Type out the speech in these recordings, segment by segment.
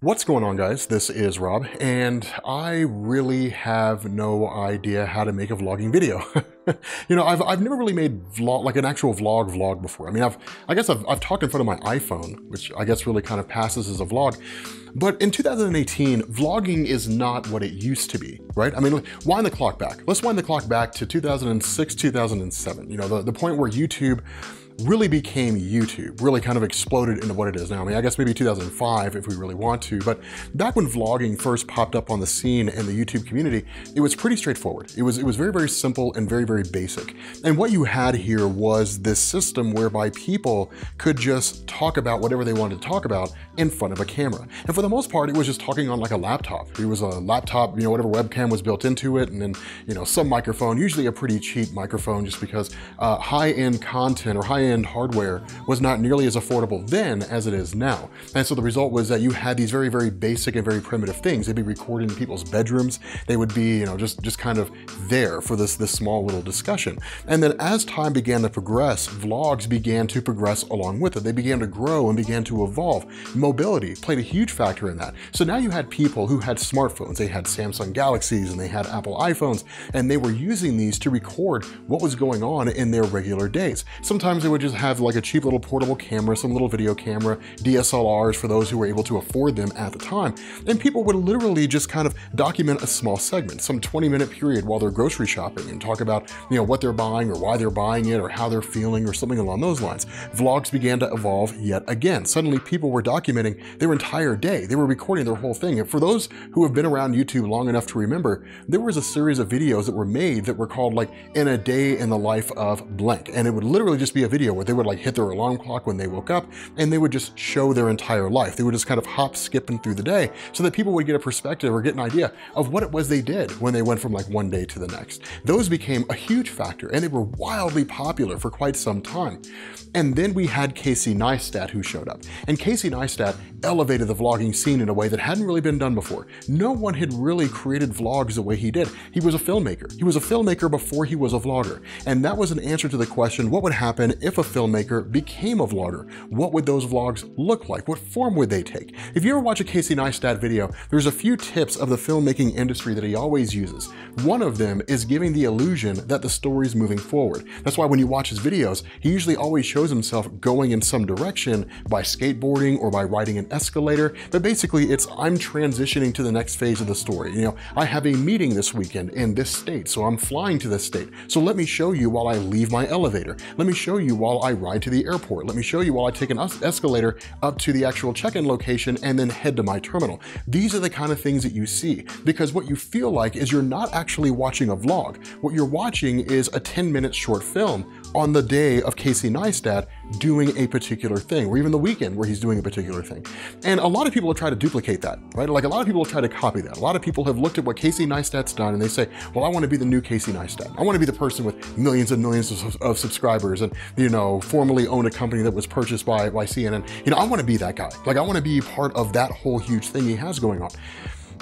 What's going on, guys? This is Rob, and I really have no idea how to make a vlogging video. I've never really made like an actual vlog before. I mean, I guess I've talked in front of my iPhone, which I guess really kind of passes as a vlog. But in 2018, vlogging is not what it used to be, right? I mean, wind the clock back. Let's wind the clock back to 2006, 2007. The point where YouTube really became YouTube, really kind of exploded into what it is now. I mean, I guess maybe 2005 if we really want to, but back when vlogging first popped up on the scene in the YouTube community, it was pretty straightforward. It was very, very simple and very, very basic. And what you had here was this system whereby people could just talk about whatever they wanted to talk about in front of a camera. And for the most part, it was just talking on like a laptop. It was a laptop, whatever webcam was built into it, and then, some microphone, usually a pretty cheap microphone, just because high-end content or high-end hardware was not nearly as affordable then as it is now. And so the result was that you had these very, very basic and very primitive things. They'd be recorded in people's bedrooms. They would be, just kind of there for this small little discussion. And then as time began to progress, vlogs began to progress along with it. They began to grow and began to evolve. Mobility played a huge factor in that. So now you had people who had smartphones. They had Samsung Galaxies and they had Apple iPhones, and they were using these to record what was going on in their regular days. Sometimes they would just have like a cheap little portable camera, some little video camera, DSLRs for those who were able to afford them at the time. And people would literally just kind of document a small segment, some 20-minute period while they're grocery shopping, and talk about, what they're buying or why they're buying it or how they're feeling or something along those lines. Vlogs began to evolve yet again. Suddenly people were documenting their entire day. They were recording their whole thing. And for those who have been around YouTube long enough to remember, there was a series of videos that were made that were called like "In a Day in the Life of Blank." And it would literally just be a video where they would like hit their alarm clock when they woke up, and they would just show their entire life. They would just kind of hop, skipping through the day so that people would get a perspective or get an idea of what it was they did when they went from like one day to the next. Those became a huge factor, and they were wildly popular for quite some time. And then we had Casey Neistat who showed up. And Casey Neistat elevated the vlogging scene in a way that hadn't really been done before. No one had really created vlogs the way he did. He was a filmmaker. He was a filmmaker before he was a vlogger. And that was an answer to the question, what would happen if a filmmaker became a vlogger? What would those vlogs look like? What form would they take? If you ever watch a Casey Neistat video, there's a few tips of the filmmaking industry that he always uses. One of them is giving the illusion that the story's moving forward. That's why when you watch his videos, he usually always shows himself going in some direction by skateboarding or by riding an escalator. But basically it's, I'm transitioning to the next phase of the story. I have a meeting this weekend in this state, so I'm flying to this state. So let me show you while I leave my elevator. Let me show you while I ride to the airport. Let me show you while I take an escalator up to the actual check-in location and then head to my terminal. These are the kind of things that you see, because what you feel like is you're not actually watching a vlog. What you're watching is a 10-minute short film on the day of Casey Neistat doing a particular thing, or even the weekend where he's doing a particular thing. And a lot of people have tried to duplicate that, right? Like a lot of people have tried to copy that. A lot of people have looked at what Casey Neistat's done and they say, well, I want to be the new Casey Neistat. I want to be the person with millions and millions of subscribers and, formerly owned a company that was purchased by CNN. I want to be that guy. Like I want to be part of that whole huge thing he has going on.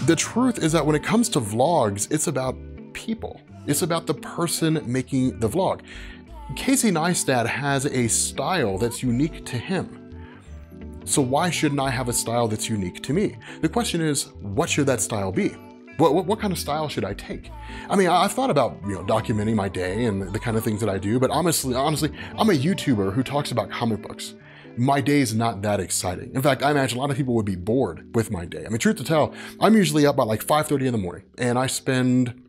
The truth is that when it comes to vlogs, it's about people. It's about the person making the vlog. Casey Neistat has a style that's unique to him. So why shouldn't I have a style that's unique to me? The question is, what should that style be? What kind of style should I take? I mean, I've thought about, documenting my day and the kind of things that I do, but honestly, I'm a YouTuber who talks about comic books. My day is not that exciting. In fact, I imagine a lot of people would be bored with my day. I mean, truth to tell, I'm usually up by like 5:30 in the morning, and I spend,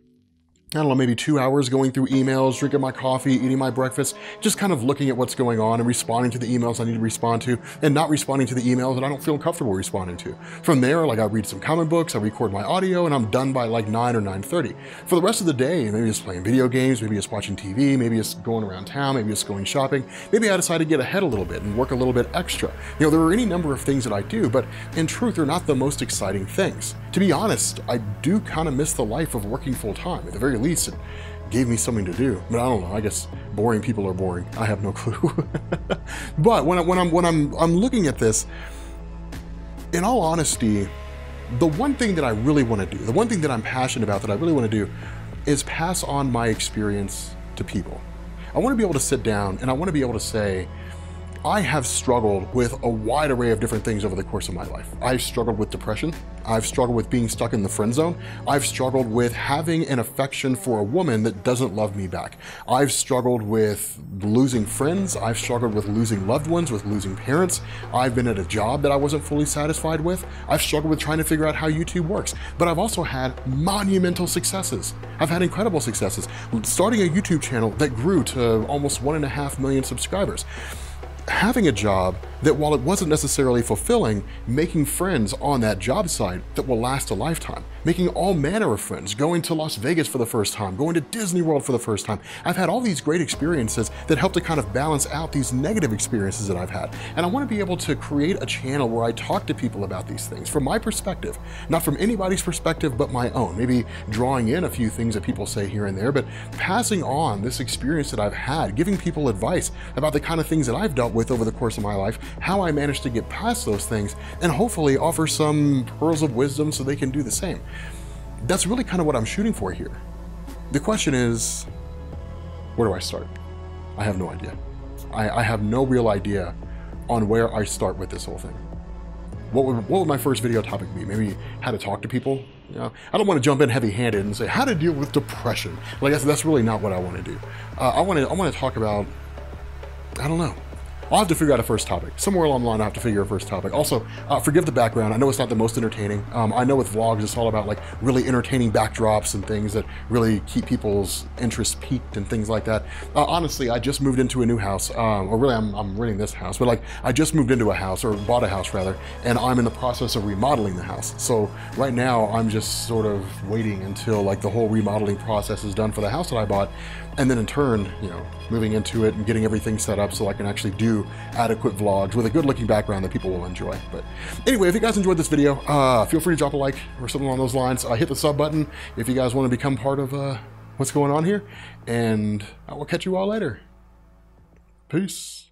I don't know, maybe 2 hours going through emails, drinking my coffee, eating my breakfast, just kind of looking at what's going on and responding to the emails I need to respond to, and not responding to the emails that I don't feel comfortable responding to. From there, like I read some comic books, I record my audio, and I'm done by like 9 or 9:30. For the rest of the day, maybe just playing video games, maybe just watching TV, maybe just going around town, maybe just going shopping. Maybe I decide to get ahead a little bit and work a little bit extra. There are any number of things that I do, but in truth, they're not the most exciting things. To be honest, I do kind of miss the life of working full time. At the very least, it gave me something to do. But I don't know, I guess boring people are boring. I have no clue. But when I'm looking at this, in all honesty, the one thing that I really want to do, the one thing that I'm passionate about that I really want to do is pass on my experience to people. I want to be able to sit down and I want to be able to say, I have struggled with a wide array of different things over the course of my life. I've struggled with depression. I've struggled with being stuck in the friend zone. I've struggled with having an affection for a woman that doesn't love me back. I've struggled with losing friends. I've struggled with losing loved ones, with losing parents. I've been at a job that I wasn't fully satisfied with. I've struggled with trying to figure out how YouTube works. But I've also had monumental successes. I've had incredible successes. Starting a YouTube channel that grew to almost 1.5 million subscribers. Having a job that, while it wasn't necessarily fulfilling, making friends on that job site that will last a lifetime, making all manner of friends, going to Las Vegas for the first time, going to Disney World for the first time. I've had all these great experiences that help to kind of balance out these negative experiences that I've had. And I want to be able to create a channel where I talk to people about these things from my perspective, not from anybody's perspective but my own, maybe drawing in a few things that people say here and there, but passing on this experience that I've had, giving people advice about the kind of things that I've dealt with over the course of my life, how I managed to get past those things, and hopefully offer some pearls of wisdom so they can do the same. That's really kind of what I'm shooting for here. The question is, where do I start? I have no idea. I have no real idea on where I start with this whole thing. What would my first video topic be? Maybe how to talk to people? You know, I don't want to jump in heavy-handed and say how to deal with depression. Like that's really not what I want to do. I want to talk about, I don't know. I'll have to figure out a first topic. Somewhere along the line, I'll have to figure out a first topic. Also, forgive the background. I know it's not the most entertaining. I know with vlogs, it's all about like really entertaining backdrops and things that really keep people's interest peaked and things like that. Honestly, I just moved into a new house, or really I'm renting this house, but like I just moved into a house, or bought a house rather, and I'm in the process of remodeling the house. So right now, I'm just sort of waiting until like the whole remodeling process is done for the house that I bought. And then in turn, you know, moving into it and getting everything set up so I can actually do adequate vlogs with a good looking background that people will enjoy. But anyway, if you guys enjoyed this video, feel free to drop a like or something along those lines. Hit the sub button if you guys want to become part of what's going on here. And I will catch you all later. Peace.